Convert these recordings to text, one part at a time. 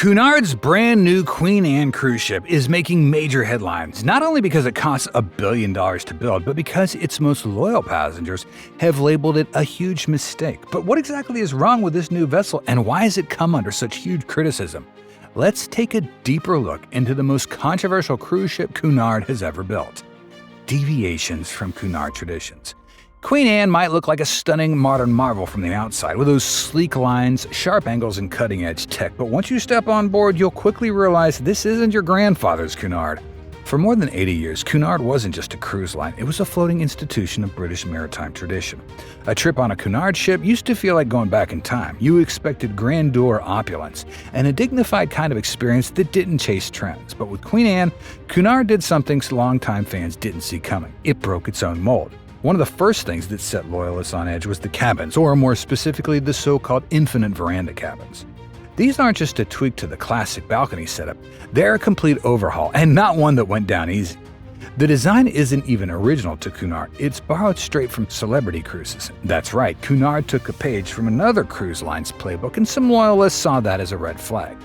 Cunard's brand new Queen Anne cruise ship is making major headlines, not only because it costs $1 billion to build, but because its most loyal passengers have labeled it a huge mistake. But what exactly is wrong with this new vessel, and why has it come under such huge criticism? Let's take a deeper look into the most controversial cruise ship Cunard has ever built. Deviations from Cunard traditions. Queen Anne might look like a stunning modern marvel from the outside, with those sleek lines, sharp angles, and cutting-edge tech, but once you step on board, you'll quickly realize this isn't your grandfather's Cunard. For more than 80 years, Cunard wasn't just a cruise line, it was a floating institution of British maritime tradition. A trip on a Cunard ship used to feel like going back in time. You expected grandeur, opulence, and a dignified kind of experience that didn't chase trends. But with Queen Anne, Cunard did something longtime fans didn't see coming. It broke its own mold. One of the first things that set loyalists on edge was the cabins, or more specifically, the so-called infinite veranda cabins. These aren't just a tweak to the classic balcony setup, they're a complete overhaul, and not one that went down easy. The design isn't even original to Cunard, it's borrowed straight from celebrity cruises. That's right, Cunard took a page from another cruise line's playbook, and some loyalists saw that as a red flag.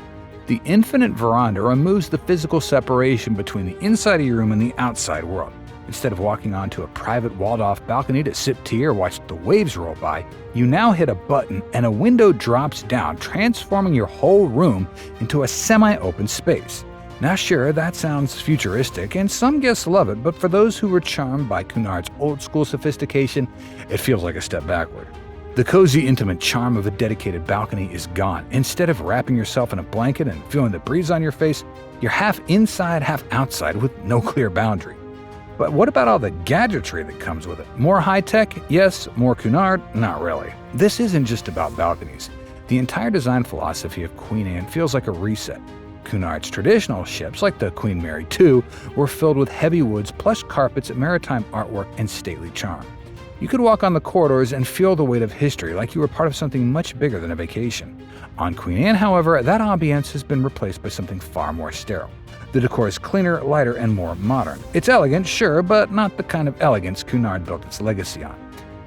The infinite veranda removes the physical separation between the inside of your room and the outside world. Instead of walking onto a private walled-off balcony to sip tea or watch the waves roll by, you now hit a button and a window drops down, transforming your whole room into a semi-open space. Now sure, that sounds futuristic, and some guests love it, but for those who were charmed by Cunard's old-school sophistication, it feels like a step backward. The cozy, intimate charm of a dedicated balcony is gone. Instead of wrapping yourself in a blanket and feeling the breeze on your face, you're half inside, half outside with no clear boundary. But what about all the gadgetry that comes with it? More high-tech? Yes. More Cunard? Not really. This isn't just about balconies. The entire design philosophy of Queen Anne feels like a reset. Cunard's traditional ships, like the Queen Mary II, were filled with heavy woods, plush carpets, maritime artwork, and stately charm. You could walk on the corridors and feel the weight of history, like you were part of something much bigger than a vacation. On Queen Anne, however, that ambience has been replaced by something far more sterile. The decor is cleaner, lighter, and more modern. It's elegant, sure, but not the kind of elegance Cunard built its legacy on.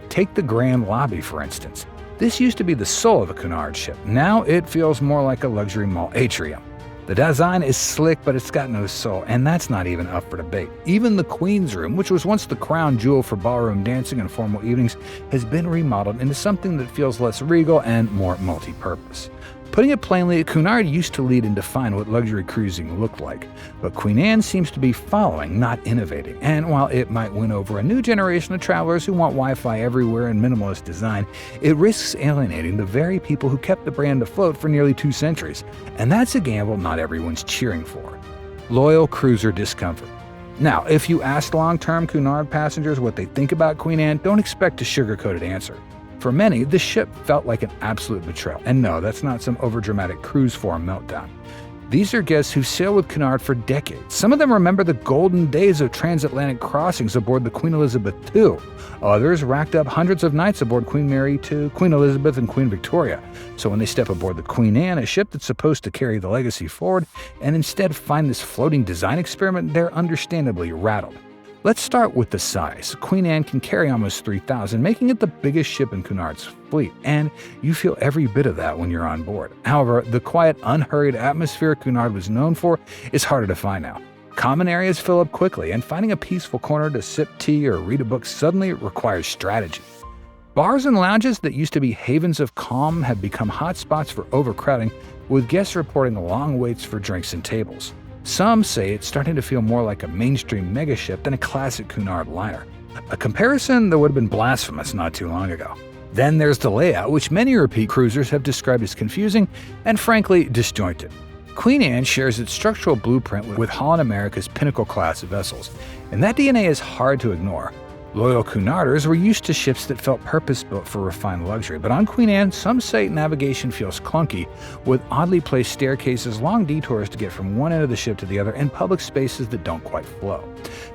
Take the grand lobby, for instance. This used to be the soul of a Cunard ship. Now it feels more like a luxury mall atrium. The design is slick, but it's got no soul, and that's not even up for debate. Even the Queen's Room, which was once the crown jewel for ballroom dancing and formal evenings, has been remodeled into something that feels less regal and more multi-purpose. Putting it plainly, Cunard used to lead and define what luxury cruising looked like, but Queen Anne seems to be following, not innovating. And while it might win over a new generation of travelers who want Wi-Fi everywhere and minimalist design, it risks alienating the very people who kept the brand afloat for nearly 2 centuries. And that's a gamble not everyone's cheering for. Loyal cruiser discomfort. Now, if you ask long-term Cunard passengers what they think about Queen Anne, don't expect a sugar-coated answer. For many, the ship felt like an absolute betrayal. And no, that's not some overdramatic cruise forum meltdown. These are guests who've sailed with Cunard for decades. Some of them remember the golden days of transatlantic crossings aboard the Queen Elizabeth II. Others racked up hundreds of nights aboard Queen Mary II, Queen Elizabeth, and Queen Victoria. So when they step aboard the Queen Anne, a ship that's supposed to carry the legacy forward, and instead find this floating design experiment, they're understandably rattled. Let's start with the size. Queen Anne can carry almost 3,000, making it the biggest ship in Cunard's fleet, and you feel every bit of that when you're on board. However, the quiet, unhurried atmosphere Cunard was known for is harder to find now. Common areas fill up quickly, and finding a peaceful corner to sip tea or read a book suddenly requires strategy. Bars and lounges that used to be havens of calm have become hotspots for overcrowding, with guests reporting long waits for drinks and tables. Some say it's starting to feel more like a mainstream megaship than a classic Cunard liner, a comparison that would have been blasphemous not too long ago. Then there's the layout, which many repeat cruisers have described as confusing and frankly disjointed. Queen Anne shares its structural blueprint with Holland America's pinnacle class of vessels, and that DNA is hard to ignore. Loyal Cunarders were used to ships that felt purpose-built for refined luxury, but on Queen Anne, some say navigation feels clunky, with oddly placed staircases, long detours to get from one end of the ship to the other, and public spaces that don't quite flow.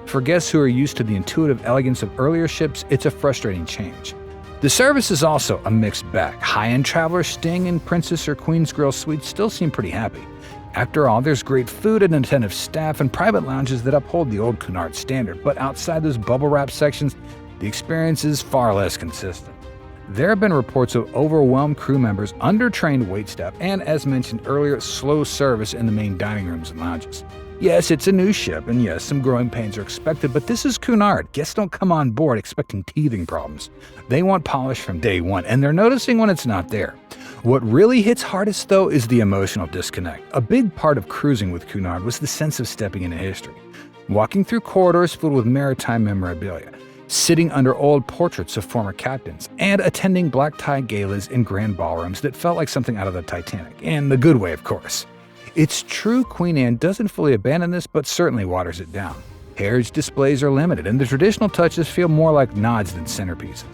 For guests who are used to the intuitive elegance of earlier ships, it's a frustrating change. The service is also a mixed bag. High-end travelers staying in Princess or Queen's Grill suites still seem pretty happy. After all, there's great food and attentive staff and private lounges that uphold the old Cunard standard, but outside those bubble wrap sections, the experience is far less consistent. There have been reports of overwhelmed crew members, undertrained waitstaff, and, as mentioned earlier, slow service in the main dining rooms and lounges. Yes, it's a new ship, and yes, some growing pains are expected, but this is Cunard. Guests don't come on board expecting teething problems. They want polish from day one, and they're noticing when it's not there. What really hits hardest, though, is the emotional disconnect. A big part of cruising with Cunard was the sense of stepping into history. Walking through corridors filled with maritime memorabilia, sitting under old portraits of former captains, and attending black-tie galas in grand ballrooms that felt like something out of the Titanic, in the good way, of course. It's true Queen Anne doesn't fully abandon this, but certainly waters it down. Heritage displays are limited, and the traditional touches feel more like nods than centerpieces.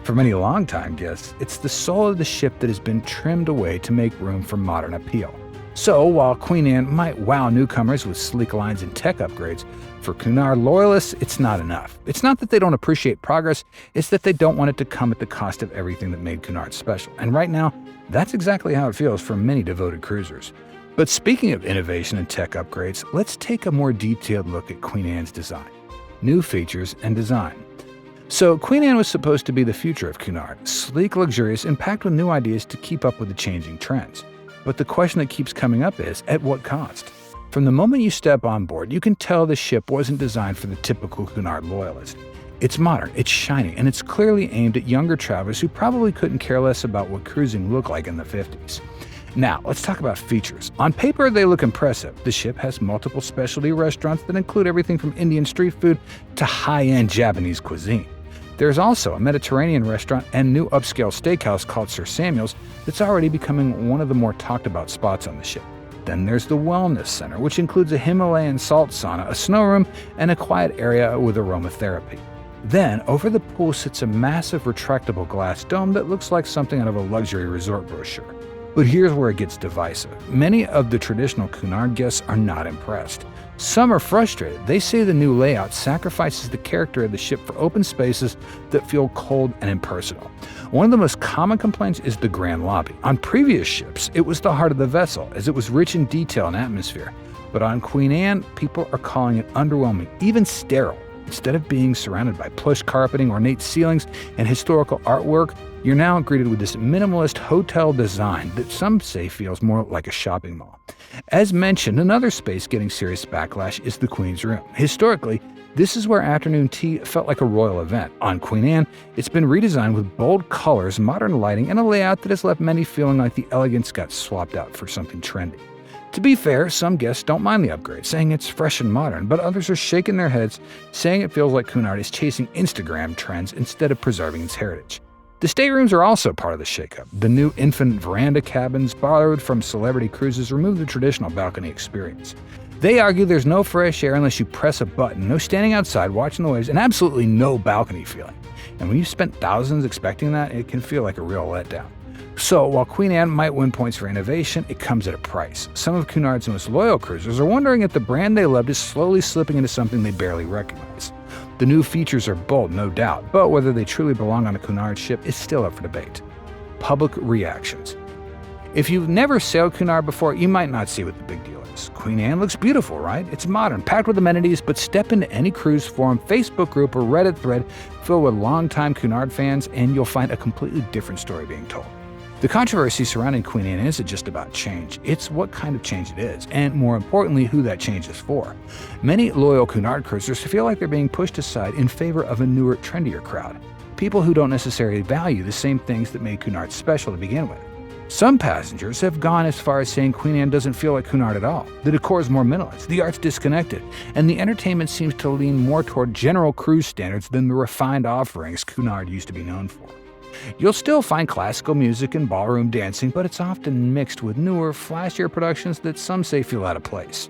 For many longtime guests, it's the soul of the ship that has been trimmed away to make room for modern appeal. So, while Queen Anne might wow newcomers with sleek lines and tech upgrades, for Cunard loyalists, it's not enough. It's not that they don't appreciate progress, it's that they don't want it to come at the cost of everything that made Cunard special. And right now, that's exactly how it feels for many devoted cruisers. But speaking of innovation and tech upgrades, let's take a more detailed look at Queen Anne's design. New features and design. So, Queen Anne was supposed to be the future of Cunard, sleek, luxurious, and packed with new ideas to keep up with the changing trends. But the question that keeps coming up is, at what cost? From the moment you step on board, you can tell the ship wasn't designed for the typical Cunard loyalist. It's modern, it's shiny, and it's clearly aimed at younger travelers who probably couldn't care less about what cruising looked like in the 50s. Now, let's talk about features. On paper, they look impressive. The ship has multiple specialty restaurants that include everything from Indian street food to high-end Japanese cuisine. There's also a Mediterranean restaurant and new upscale steakhouse called Sir Samuel's that's already becoming one of the more talked about spots on the ship. Then there's the Wellness Center, which includes a Himalayan salt sauna, a snow room, and a quiet area with aromatherapy. Then, over the pool sits a massive retractable glass dome that looks like something out of a luxury resort brochure. But here's where it gets divisive. Many of the traditional Cunard guests are not impressed. Some are frustrated. They say the new layout sacrifices the character of the ship for open spaces that feel cold and impersonal. One of the most common complaints is the grand lobby. On previous ships, it was the heart of the vessel, as it was rich in detail and atmosphere. But on Queen Anne, people are calling it underwhelming, even sterile. Instead of being surrounded by plush carpeting, ornate ceilings, and historical artwork, you're now greeted with this minimalist hotel design that some say feels more like a shopping mall. As mentioned, another space getting serious backlash is the Queen's Room. Historically, this is where afternoon tea felt like a royal event. On Queen Anne, it's been redesigned with bold colors, modern lighting, and a layout that has left many feeling like the elegance got swapped out for something trendy. To be fair, some guests don't mind the upgrade, saying it's fresh and modern, but others are shaking their heads, saying it feels like Cunard is chasing Instagram trends instead of preserving its heritage. The staterooms are also part of the shakeup. The new infant veranda cabins, borrowed from celebrity cruises, remove the traditional balcony experience. They argue there's no fresh air unless you press a button, no standing outside watching the waves, and absolutely no balcony feeling. And when you've spent thousands expecting that, it can feel like a real letdown. So, while Queen Anne might win points for innovation, it comes at a price. Some of Cunard's most loyal cruisers are wondering if the brand they loved is slowly slipping into something they barely recognize. The new features are bold, no doubt, but whether they truly belong on a Cunard ship is still up for debate. Public reactions. If you've never sailed Cunard before, you might not see what the big deal is. Queen Anne looks beautiful, right? It's modern, packed with amenities, but step into any cruise forum, Facebook group, or Reddit thread filled with longtime Cunard fans, and you'll find a completely different story being told. The controversy surrounding Queen Anne isn't just about change, it's what kind of change it is, and more importantly, who that change is for. Many loyal Cunard cruisers feel like they're being pushed aside in favor of a newer, trendier crowd. People who don't necessarily value the same things that made Cunard special to begin with. Some passengers have gone as far as saying Queen Anne doesn't feel like Cunard at all. The decor is more minimalist, the art's disconnected, and the entertainment seems to lean more toward general cruise standards than the refined offerings Cunard used to be known for. You'll still find classical music and ballroom dancing, but it's often mixed with newer, flashier productions that some say feel out of place.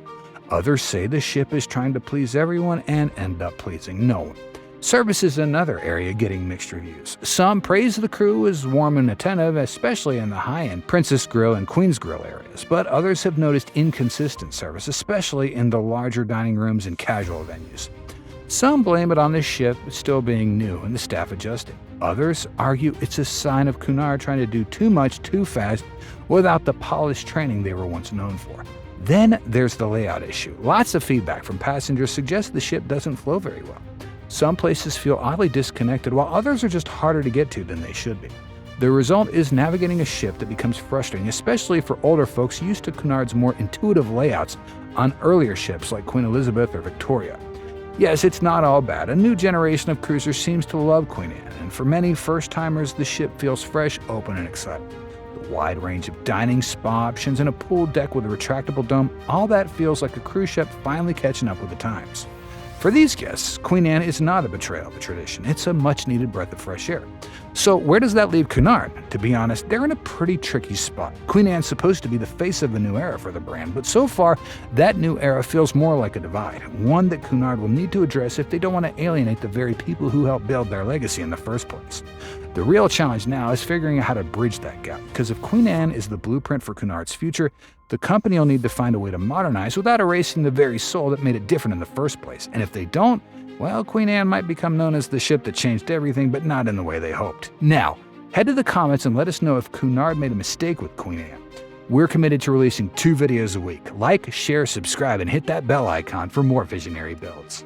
Others say the ship is trying to please everyone and end up pleasing no one. Service is another area getting mixed reviews. Some praise the crew as warm and attentive, especially in the high-end Princess Grill and Queen's Grill areas, but others have noticed inconsistent service, especially in the larger dining rooms and casual venues. Some blame it on the ship still being new and the staff adjusting. Others argue it's a sign of Cunard trying to do too much too fast without the polished training they were once known for. Then there's the layout issue. Lots of feedback from passengers suggests the ship doesn't flow very well. Some places feel oddly disconnected, while others are just harder to get to than they should be. The result is navigating a ship that becomes frustrating, especially for older folks used to Cunard's more intuitive layouts on earlier ships like Queen Elizabeth or Victoria. Yes, it's not all bad. A new generation of cruisers seems to love Queen Anne, and for many first-timers, the ship feels fresh, open, and exciting. The wide range of dining, spa options, and a pool deck with a retractable dome, all that feels like a cruise ship finally catching up with the times. For these guests, Queen Anne is not a betrayal of a tradition. It's a much-needed breath of fresh air. So where does that leave Cunard? To be honest, they're in a pretty tricky spot. Queen Anne's supposed to be the face of a new era for the brand, but so far, that new era feels more like a divide, one that Cunard will need to address if they don't want to alienate the very people who helped build their legacy in the first place. The real challenge now is figuring out how to bridge that gap, because if Queen Anne is the blueprint for Cunard's future, the company will need to find a way to modernize without erasing the very soul that made it different in the first place. And if they don't, well, Queen Anne might become known as the ship that changed everything, but not in the way they hoped. Now, head to the comments and let us know if Cunard made a mistake with Queen Anne. We're committed to releasing 2 videos a week. Like, share, subscribe, and hit that bell icon for more visionary builds.